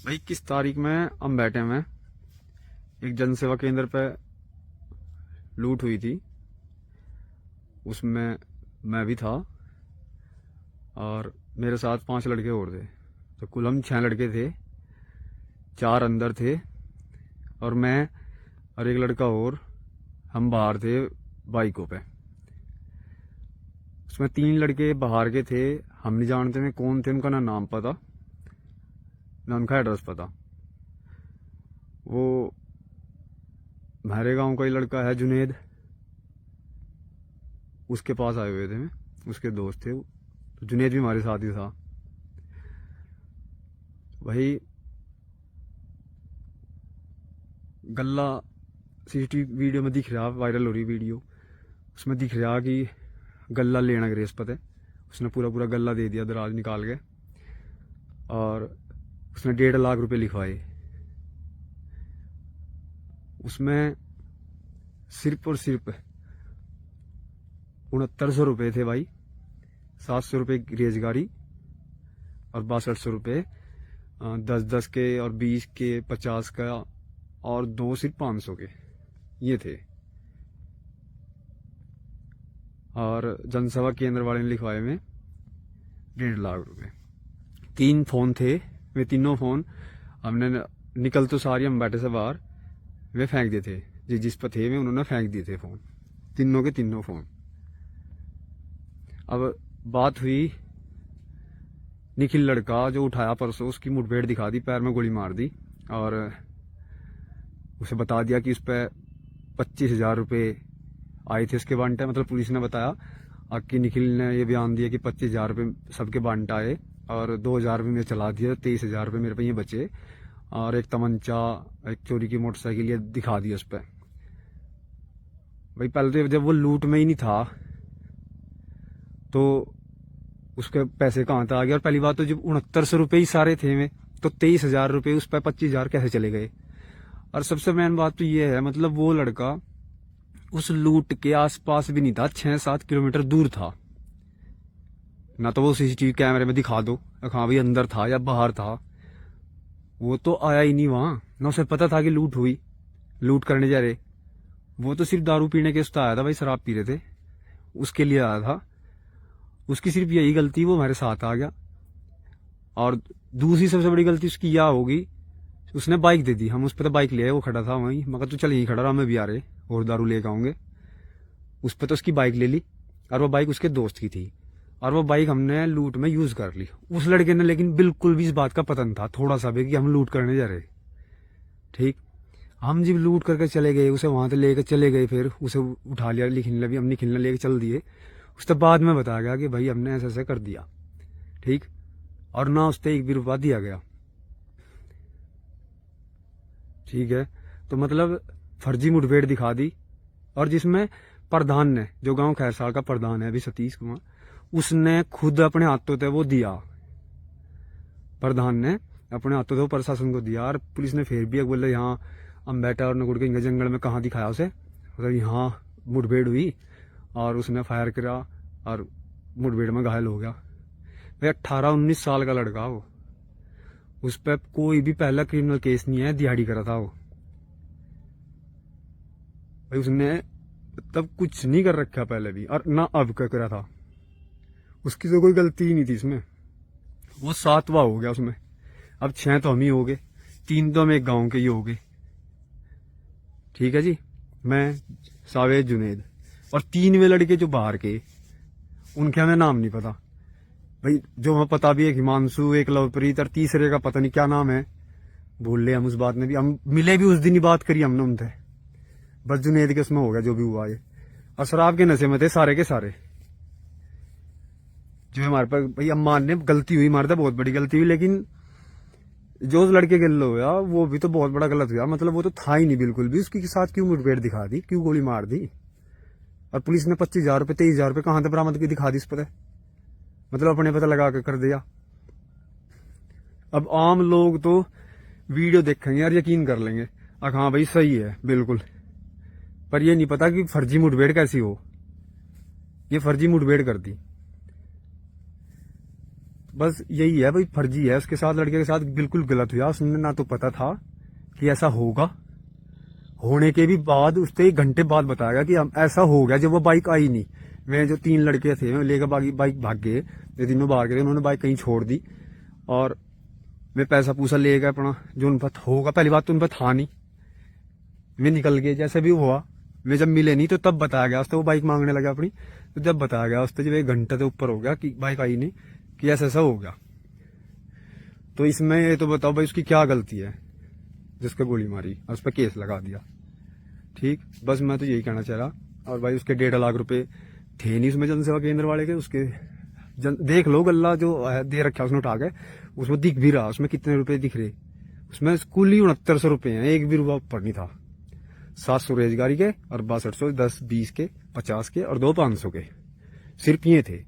भाई 21 तारीख में हम बैठे हुए एक जन सेवा केंद्र पे लूट हुई थी। उसमें मैं भी था और मेरे साथ 5 लड़के और थे, तो कुल हम 6 लड़के थे। 4 अंदर थे और मैं और एक लड़का और, हम बाहर थे बाइकों पे। उसमें 3 लड़के बाहर के थे, हम नहीं जानते में कौन थे, उनका ना नाम पता ना उनका एड्रेस पता। वो हमारे गांव का ही लड़का है जुनेद, उसके पास आए हुए थे, उसके दोस्त थे। तो जुनेद भी हमारे साथ ही था। वही गल्ला सीसीटीवी वीडियो में दिख रहा, वायरल हो रही वीडियो, उसमें दिख रहा कि गल्ला लेना ग्रेस पते। उसने पूरा पूरा गल्ला दे दिया दराज निकाल के, और उसने 1.5 लाख रुपए लिखवाए। उसमें सिर्फ और सिर्फ 6900 रुपये थे भाई। 700 रुपये रेजगारी और 6200 रुपये 10-10 के और 20 के 50 का, और 2 सिर्फ 500 के ये थे। और जनसेवा केंद्र वाले ने लिखवाए में 1.5 लाख रुपए। 3 फोन थे, वे तीनों फोन हमने निकल तो सारी हम बैठे से बाहर, वे फेंक दिए थे। जिस पर थे वे उन्होंने फेंक दिए थे फोन, तीनों के तीनों फोन। अब बात हुई, निखिल लड़का जो उठाया परसों, उसकी मुठभेड़ दिखा दी, पैर में गोली मार दी और उसे बता दिया कि उस पर 25,000 रुपये आए थे उसके बांटे। मतलब पुलिस ने बताया कि निखिल ने ये बयान दिया कि 25,000 रुपये सबके बांट आए और 2,000 रुपये मैं चला दिया, 23,000 रुपये मेरे पे ये बचे, और एक तमंचा, एक चोरी की मोटरसाइकिल ये दिखा दी उस पर। भाई पहले तो जब वो लूट में ही नहीं था तो उसके पैसे कहाँ था आ गया। और पहली बात तो जब 6900 रुपये ही सारे थे में, तो 23,000 रुपये उस पर 25,000 कैसे चले गए। और सबसे मेन बात तो ये है, मतलब वो लड़का उस लूट के आसपास भी नहीं था, 6-7 किलोमीटर दूर था। ना तो वो सीसीटीवी कैमरे में दिखा दो हाँ भाई अंदर था या बाहर था, वो तो आया ही नहीं वहां। ना उसे पता था कि लूट हुई, लूट करने जा रहे। वो तो सिर्फ दारू पीने के उससे आया था भाई, शराब पी रहे थे उसके लिए आया था। उसकी सिर्फ यही गलती, वो हमारे साथ आ गया। और दूसरी सबसे बड़ी गलती उसकी यह होगी, उसने बाइक दे दी। हम उस पर तो बाइक ले आए, वो खड़ा था वहीं, मगर तो चल यहीं खड़ा रहा, हमें भी आ रहे और दारू लेकर आऊंगे। उस पर तो उसकी बाइक ले ली, और वो बाइक उसके दोस्त की थी, और वो बाइक हमने लूट में यूज कर ली। उस लड़के ने लेकिन बिल्कुल भी इस बात का पता नहीं था थोड़ा सा भी कि हम लूट करने जा रहे। ठीक, हम जब लूट करके चले गए, उसे वहां से लेकर चले गए, फिर उसे उठा लिया, लिखने भी हमने खिलने लेके चल दिए। उसके बाद में बताया गया कि भाई हमने ऐसे ऐसे कर दिया। ठीक, और ना उस पर 1 भी रुपया दिया गया। ठीक है, तो मतलब फर्जी मुठभेड़ दिखा दी। और जिसमें प्रधान ने, जो गांव खैरसाल का प्रधान है अभी सतीश कुमार, उसने खुद अपने हाथों से वो दिया। प्रधान ने अपने हाथों से वो प्रशासन को दिया, और पुलिस ने फिर भी बोले यहाँ अम्बेटा और नगुड़ के जंगल में कहाँ दिखाया उसे, मतलब यहाँ मुठभेड़ हुई और उसने फायर करा और मुठभेड़ में घायल हो गया। भाई 18-19 साल का लड़का वो, उस पर कोई भी पहला क्रिमिनल केस नहीं है, दिहाड़ी करा था वो। भाई उसने तब कुछ नहीं कर रखा पहले भी, और ना अब क्या करा था। उसकी तो कोई गलती ही नहीं थी इसमें। वो 7वां हो गया उसमें। अब 6 तो हम ही हो गए, 3 तो हम एक गांव के ही हो गए। ठीक है जी, मैं सावेद जुनेद, और 3 वे लड़के जो बाहर के, उनके हमें नाम नहीं पता भाई। जो हमें पता भी है हिमांशु, एक लवप्रीत, और तीसरे का पता नहीं क्या नाम है, भूल ले हम। उस बात में भी हम मिले भी उस दिन ही बात करी हमने उनसे। बस जुनेद के उसमें हो गया जो भी हुआ ये। और शराब के नशे में थे सारे के सारे। जो हमारे पास भाई अम्मान ने गलती हुई, हमारे तो बहुत बड़ी गलती हुई, लेकिन जो उस लड़के के लो हुआ वो भी तो बहुत बड़ा गलत हुआ। मतलब वो तो था ही नहीं बिल्कुल भी, उसके साथ क्यों मुठभेड़ दिखा दी, क्यों गोली मार दी। और पुलिस ने 25,000 रुपये 23,000 रुपये कहां से बरामद की दिखा दी इस पर, मतलब अपने पता लगा के कर दिया। अब आम लोग तो वीडियो देखेंगे और यकीन कर लेंगे हाँ भाई सही है बिल्कुल, पर ये नहीं पता कि फर्जी मुठभेड़ कैसी हो। ये फर्जी मुठभेड़ कर दी। बस यही है भाई, फर्जी है उसके साथ, लड़के के साथ बिल्कुल गलत हुआ। उसने ना तो पता था कि ऐसा होगा, होने के भी बाद उससे 1 घंटे बाद बताया कि हम ऐसा हो गया। जब वो बाइक आई नहीं, मैं जो 3 लड़के थे लेकर बाइक भाग गए, ये तीनों बाहर गए, उन्होंने बाइक कहीं छोड़ दी और मैं पैसा पूसा ले गया अपना जो उन पर होगा। पहली बात तो उन पर था नहीं, मैं निकल गए जैसे भी हुआ। मैं जब मिले नहीं तो तब बताया गया उससे, वो बाइक मांगने लगा अपनी, तो जब बताया गया उससे, जब 1 घंटे से ऊपर हो गया कि बाइक आई नहीं, कि ऐसा ऐसा हो गया। तो इसमें ये तो बताओ भाई उसकी क्या गलती है जिसको गोली मारी और उस पर केस लगा दिया। ठीक, बस मैं तो यही कहना चाह रहा। और भाई उसके 1.5 लाख रुपए थे नहीं उसमें जनसेवा केंद्र वाले के, उसके देख लो गल्ला जो दे रखा उसने उठा के, उसमें दिख भी रहा उसमें कितने रुपए दिख रहे। उसमें कुल ही 6900 रुपए हैं, 1 भी रुपया ऊपर नहीं था। 700 रोजगारी के और 6210 20 के 50 के और 2 500 के, सिर्फ ये थे।